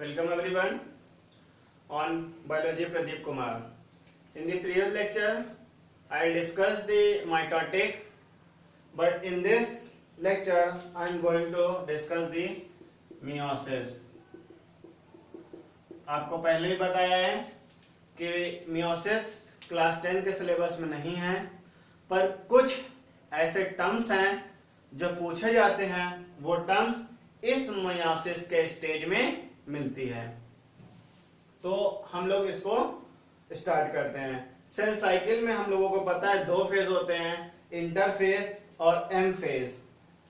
Welcome everyone on Biology Pradeep Kumar. In the previous lecture, I discussed the mitotic, but in this lecture, I am going to discuss the meiosis. आपको पहले ही बताया है कि meiosis class 10 के syllabus में नहीं है, पर कुछ ऐसे टर्म्स हैं जो पूछे जाते हैं, वो टर्म्स इस meiosis के स्टेज में मिलती है। तो हम लोग इसको स्टार्ट करते हैं। सेल साइकिल में हम लोगों को पता है दो फेज होते हैं, इंटरफेज और एम फेज।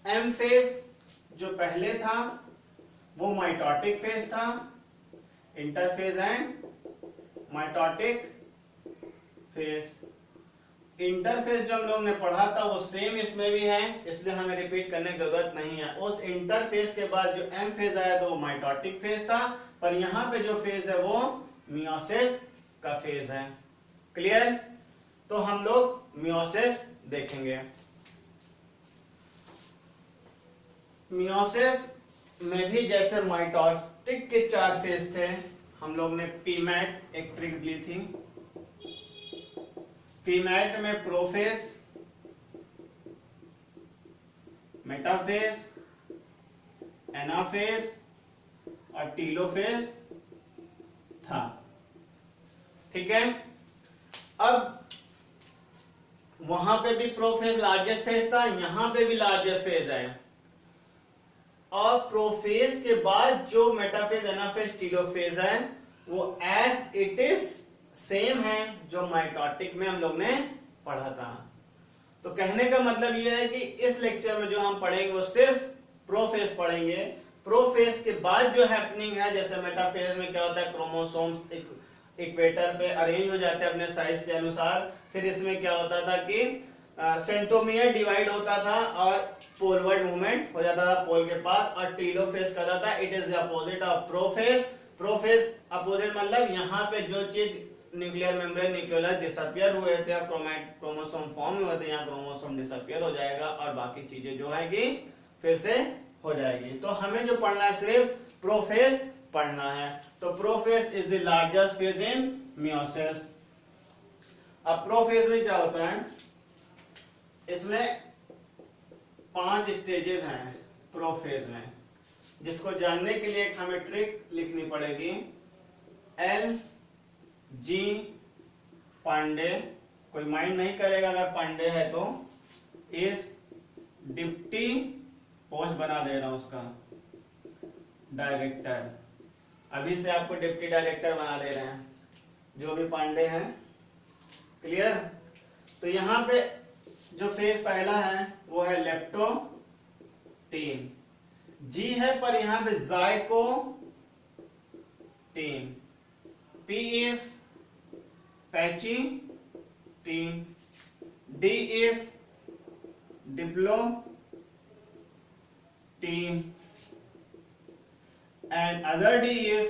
एम फेज जो पहले था वो माइटोटिक फेज था, interphase and mitotic phase. Interphase जो हम लोग ने पढ़ा था वो सेम इसमें भी है, इसलिए हमें रिपीट करने की जरूरत नहीं है। उस इंटरफेज के बाद जो एम फेज आया तो वो माइटोटिक फेज था, पर यहाँ पे जो फेज है वो मियोसिस का फेज है। क्लियर? तो हम लोग मियोसिस देखेंगे। मियोसिस में भी जैसे माइटोटिक के 4 फेज थे, हम लोग ने पीमैट एक ट्रिक ली थी। पीमैट में प्रोफेज, मेटाफेज, एनाफेज और टीलोफेज था। ठीक है, अब वहां पे भी प्रोफेज लार्जेस्ट फेज था, यहां पे भी लार्जेस्ट फेज है, और प्रोफेज के बाद जो मेटाफेज, एनाफेज, टीलोफेज है वो एज इट इज सेम है जो माइटोटिक में हम लोग ने पढ़ा था। तो कहने का मतलब यह है कि इस लेक्चर में जो हम पढ़ेंगे वो सिर्फ प्रोफेज पढ़ेंगे। प्रोफेज के बाद जो हैपनिंग है, जैसे मेटाफेज में क्या होता है, क्रोमोसोम्स इक्वेटर पे अरेंज हो जाते हैं अपने साइज के अनुसार। फिर इसमें क्या होता था कि सेंट्रोमियर डिवाइड होता था और पोलवर्ड मूवमेंट हो जाता था पोल के पास। और टीलोफेज कहता था it is the opposite of prophase. Prophase opposite मतलब यहाँ पे जो चीज न्यूक्लियर मेम्ब्रेन, न्यूक्लियोलस डिसअपियर हुए थे, क्रोमोसोम फॉर्म हुए थे, यहाँ क्रोमोसोम डिसअपियर हो जाएगा और बाकी चीजें जो है कि फिर से हो जाएगी। तो हमें जो पढ़ना है सिर्फ प्रोफेज पढ़ना है। तो prophase is the largest phase in meiosis. अब प्रोफेज में क्या होता है, इसमें 5 स्टेजेस हैं प्रोफेज में, जिसको जानने के लिए हमें ट्रिक लिखनी पड़ेगी। एल जी पांडे, कोई माइंड नहीं करेगा अगर पांडे है तो। इस डिप्टी पोस्ट बना दे रहा हूं उसका डायरेक्टर, अभी से आपको डिप्टी डायरेक्टर बना दे रहे हैं जो भी पांडे हैं। क्लियर? तो यहां पे जो फेज पहला है वो है लेप्टोटीन। जी है पर यहां पे zygotene. P is pachytene. D is diplotene and other D is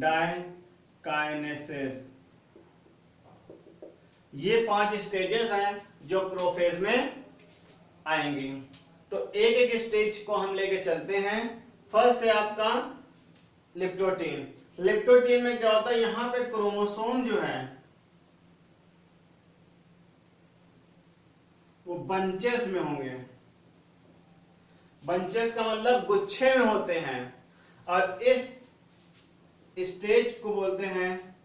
dikinesis। ये 5 स्टेजेस हैं जो प्रोफेज में आएंगी। तो एक एक स्टेज को हम लेके चलते हैं। फर्स्ट है आपका लेप्टोटीन। लेप्टोटीन में क्या होता है, यहां पे क्रोमोसोम जो है वो बंचेस में होंगे। बंचेस का मतलब गुच्छे में होते हैं, और इस स्टेज को बोलते हैं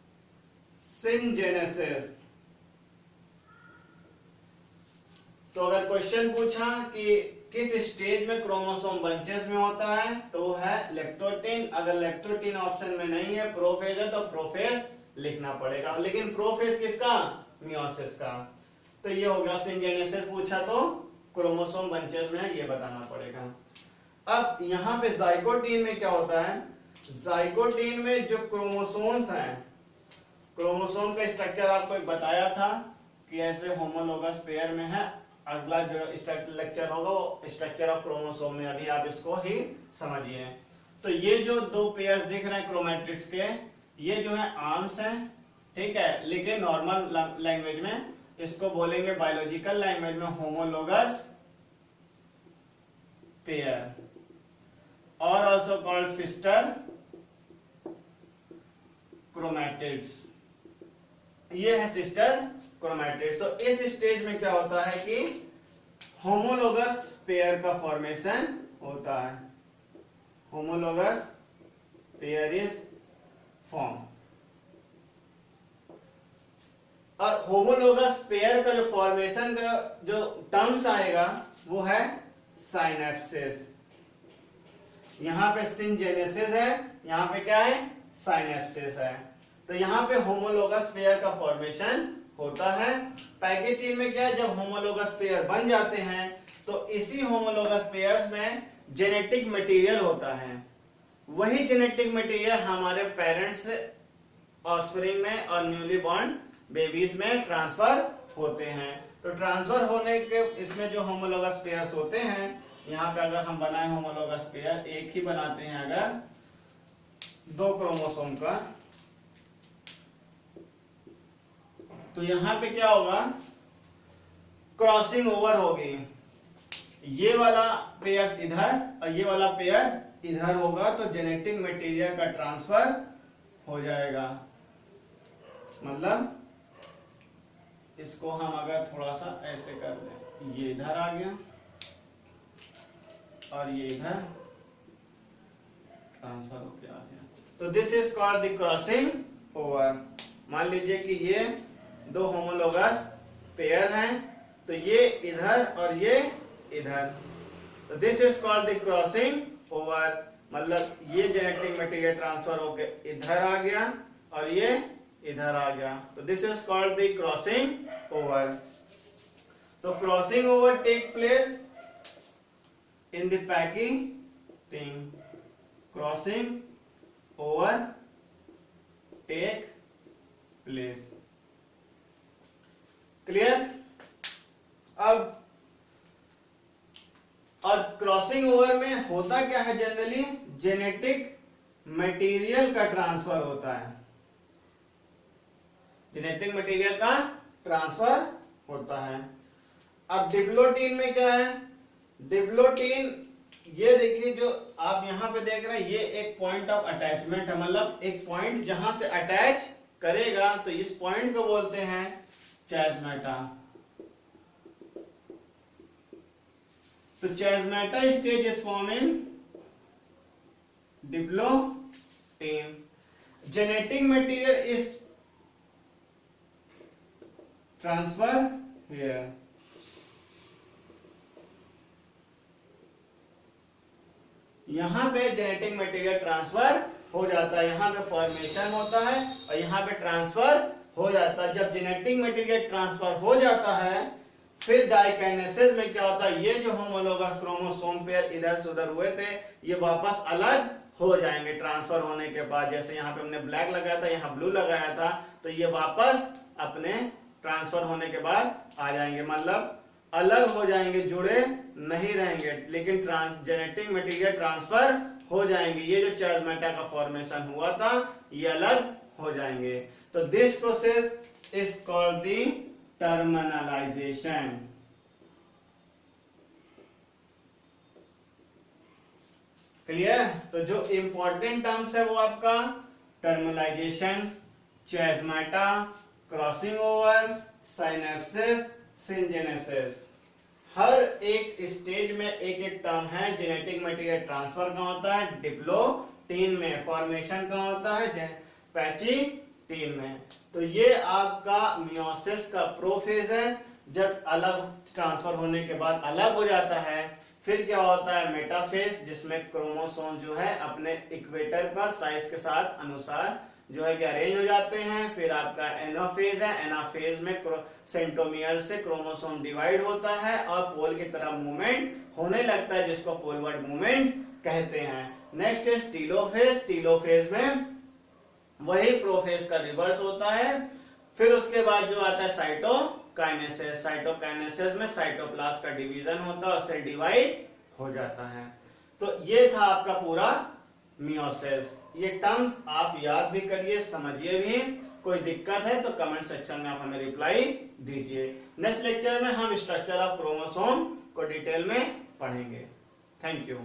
सिनजेनेसिस। तो अगर क्वेश्चन पूछा कि किस स्टेज में क्रोमोसोम बंचेस में होता है तो वो है लेप्टोटीन। अगर लेप्टोटीन ऑप्शन में नहीं है, प्रोफेज है, तो प्रोफेज लिखना पड़ेगा। लेकिन प्रोफेज किसका? मियोसिस का। तो ये हो गया सिनजेनेसिस पूछा तो क्रोमोसोम बंचेस में है, ये बताना पड़ेगा। अब यहाँ पे जाइगोटीन में क्या होता है, जाइगोटीन में जो क्रोमोसोम्स हैं, क्रोमोसोम का स्ट्रक्चर आपको बताया था कि ऐसे होमोलोगस पेयर में है। अगला जो लेक्चर होगा वो स्ट्रक्चर ऑफ क्रोमोसोम में, अभी आप इसको ही समझिए। तो ये जो 2 पेयर्स दिख रहे हैं क्रोमैटिड्स के, ये जो है आर्म्स हैं, ठीक है। लेकिन नॉर्मल लैंग्वेज में इसको बोलेंगे, बायोलॉजिकल लैंग्वेज में होमोलोगस पेयर, और ऑल्सो कॉल्ड सिस्टर क्रोमैटिड्स, ये है सिस्टर क्रोमैटिड्स। तो इस स्टेज में क्या होता है कि होमोलोगस पेयर का फॉर्मेशन होता है, होमोलोगस पेयर इज फॉर्म। और होमोलोगस पेयर का जो फॉर्मेशन का जो टर्म्स आएगा वो है साइनेप्सिस। यहां पे सिंजेनेसिस है, यहां पे क्या है, साइनेप्सिस है। तो यहां पे होमोलोगस पेयर का फॉर्मेशन होता है। पैकेटीन में क्या है, जब होमोलोगस पेयर बन जाते हैं तो इसी होमोलोगस पेयर्स में जेनेटिक मटेरियल होता है। वही जेनेटिक मटेरियल हमारे पेरेंट्स ऑफस्प्रिंग में और न्यूली बॉर्न बेबीज में ट्रांसफर होते हैं। तो ट्रांसफर होने के इसमें जो होमोलोगस पेयर्स होते हैं, यहाँ पे अगर हम बनाए होमोलोगस पेयर, एक ही बनाते हैं अगर 2 क्रोमोसोम का, तो यहाँ पे क्या होगा, क्रॉसिंग ओवर होगी। ये वाला पेयर इधर और ये वाला पेयर इधर होगा, तो जेनेटिक मटेरियल का ट्रांसफर हो जाएगा। मतलब इसको हम अगर थोड़ा सा ऐसे कर दें, ये इधर आ गया और ये इधर ट्रांसफर होके आ गया, तो this is called the crossing over. मान लीजिए कि ये 2 होमोलोगस पेयर हैं, तो ये इधर और ये इधर, तो this is called the crossing over. मतलब ये जेनेटिक मटेरियल ट्रांसफर होके इधर आ गया और ये इधर आ गया, तो this is called the crossing over. तो crossing over take place in the pachytene, crossing over take place. Clear? अब और क्रॉसिंग ओवर में होता क्या है, जनरली जेनेटिक मटेरियल का ट्रांसफर होता है, जेनेटिक मटेरियल का ट्रांसफर होता है। अब डिप्लोटीन में क्या है, डिप्लोटीन, ये देखिए जो आप यहां पे देख रहे हैं, ये एक पॉइंट ऑफ अटैचमेंट है, मतलब एक पॉइंट जहां से अटैच करेगा, तो इस पॉइंट को बोलते हैं चैज़्मेटा। तो chiasmata stage is form in diplotene. Genetic material is transfer here. यहां पे जेनेटिक मटेरियल ट्रांसफर हो जाता है, यहां पे फॉर्मेशन होता है और यहां पे ट्रांसफर हो जाता है। जब जेनेटिक मटेरियल ट्रांसफर हो जाता है, फिर डाइकाइनेसिस में क्या होता है, ये जो होमोलोगस क्रोमोसोम पेयर इधर से उधर हुए थे, ये वापस अलग हो जाएंगे ट्रांसफर होने के बाद। जैसे यहाँ पे हमने ब्लैक लगाया था, यहाँ ब्लू लगाया था, तो ये वापस अपने ट्रांसफर होने के बाद आ जाएंगे, मतलब अलग हो जाएंगे, जुड़े नहीं रहेंगे, लेकिन जेनेटिक मटेरियल ट्रांसफर हो जाएंगे। ये जो चैज़्मेटा का फॉर्मेशन हुआ था, ये अलग हो जाएंगे। तो this process is called the terminalisation. Clear? तो जो इंपॉर्टेंट टर्म्स है वो आपका terminalisation, चैज़्मेटा, crossing over, synapsis, syngenesis. हर एक स्टेज में एक एक टर्म है। जेनेटिक मटेरियल ट्रांसफर का होता है डिप्लोटीन में, फॉर्मेशन का होता है पैचीटीन में। तो ये आपका मियोसिस का प्रोफेज है, जब अलग ट्रांसफर होने के बाद अलग हो जाता है। फिर क्या होता है मेटाफेज, जिसमें क्रोमोसोम जो है अपने इक्वेटर पर साइज के साथ अनुसार जो है कि अरेंज हो जाते हैं। फिर आपका एनाफेज है, एनाफेज में सेंट्रोमियर से क्रोमोसोम डिवाइड होता है और पोल की तरफ मूवमेंट होने लगता है, जिसको पोलवर्ड मूवमेंट कहते हैं। Next is telophase. टीलोफेज में वही प्रोफेज का रिवर्स होता है। फिर उसके बाद जो आता है साइटोकाइनेसिस। साइटोकाइनेसिस में साइटोप्लाज्म का डिवीजन होता है और सेल डिवाइड हो जाता है। तो ये था आपका पूरा मियोसिस। ये टर्म्स आप याद भी करिए, समझिए भी। कोई दिक्कत है तो कमेंट सेक्शन में आप हमें रिप्लाई दीजिए। नेक्स्ट लेक्चर में हम स्ट्रक्चर ऑफ क्रोमोसोम को डिटेल में पढ़ेंगे। Thank you.